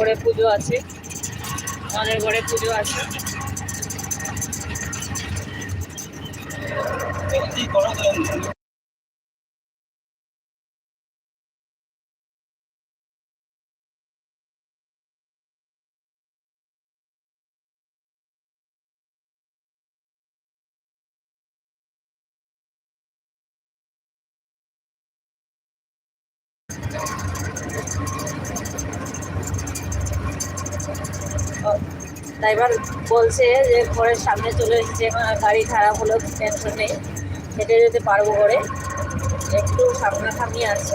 ঘরে পুজো আছে, আমাদের ঘরে পুজো আছে। ড্রাইভার বলছে যে ঘরের সামনে চলে এসেছে, এখন গাড়ি খারাপ হলেও টেনশন নেই, হেঁটে যেতে পারবো ঘরে, একটু সামনাসামনি আছে।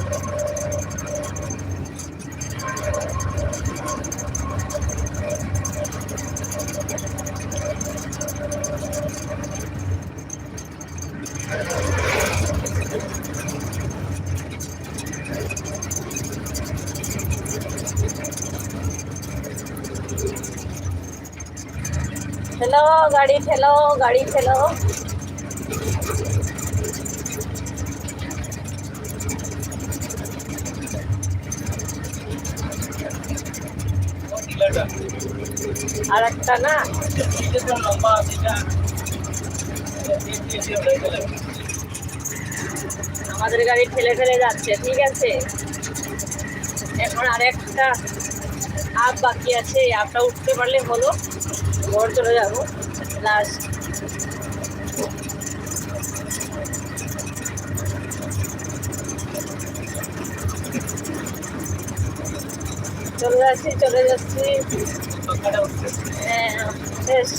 ঠেলো গাড়ি, ঠেলো গাড়ি, ঠেলো। আর একটা না, আমাদের গাড়ি ঠেলে ঠেলে যাচ্ছে, ঠিক আছে। এখন আরেকটা আপ বাকি আছে, এই আপটা উঠতে পারলে হলো, ঘর চলে যাবো লাস্ট। চলে যাচ্ছি, চলে যাচ্ছি। হ্যাঁ বেশ,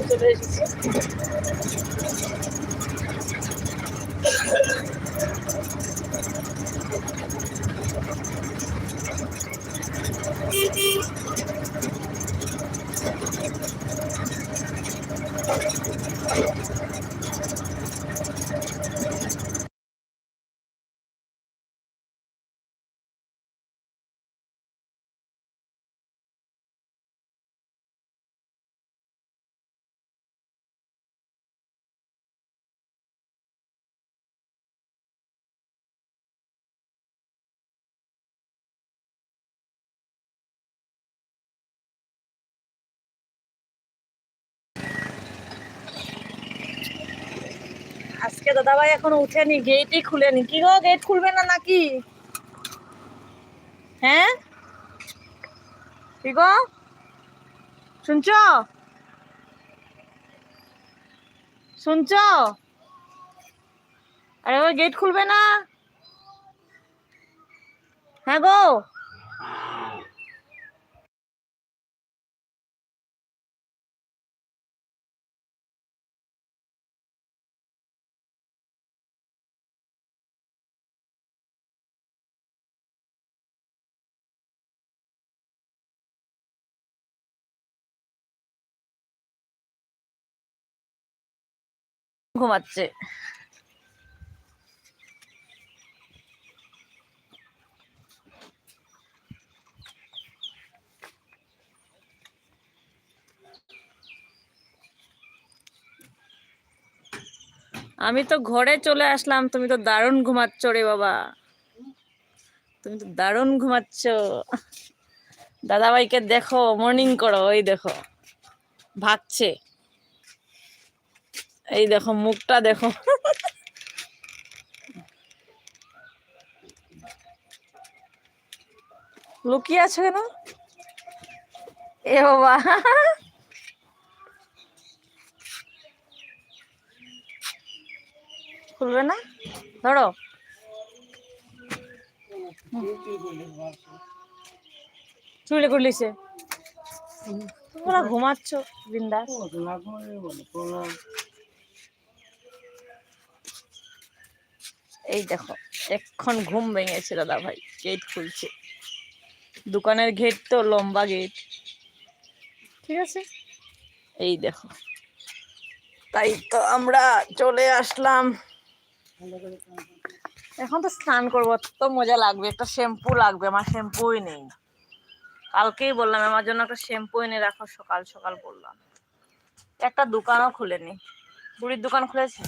চলে এসেছি। আজকে দাদাভাই এখনো উঠেনি, গেটই খুলেনি। কি গো, গেট খুলবে না নাকি? হ্যাঁ কি গো, শুনছো? শুনছো? আরে ওই গেট খুলবে না? হ্যাঁ গো, ঘুমাচ্ছে। আমি তো ঘরে চলে আসলাম, তুমি তো দারুণ ঘুমাচ্ছ রে বাবা, তুমি তো দারুণ ঘুমাচ্ছ। দাদাভাইকে দেখো, মর্নিং করো, ওই দেখো ভাগছে, এই দেখো মুখটা দেখো। লুকিয়ে আছো কেন? এ বাবা, খুলবে না, ধরো। চুলে করলিছে, তোমরা ঘুমাচ্ছ বিন্দাস। এই দেখো, এক্ষণ ঘুম ভেঙেছে দাদা ভাই, গেট খুলছে। দোকানের গেট তো লম্বা গেট, ঠিক আছে। এই দেখো, তাই তো আমরা চলে আসলাম। এখন তো স্নান করবো, তো মজা লাগবে, একটা শ্যাম্পু লাগবে, আমার শ্যাম্পুই নেই। কালকেই বললাম আমার জন্য একটা শ্যাম্পু এনে রাখো, সকাল সকাল বললাম। একটা দোকানও খুলেনি। বুড়ির দোকান খুলেছে?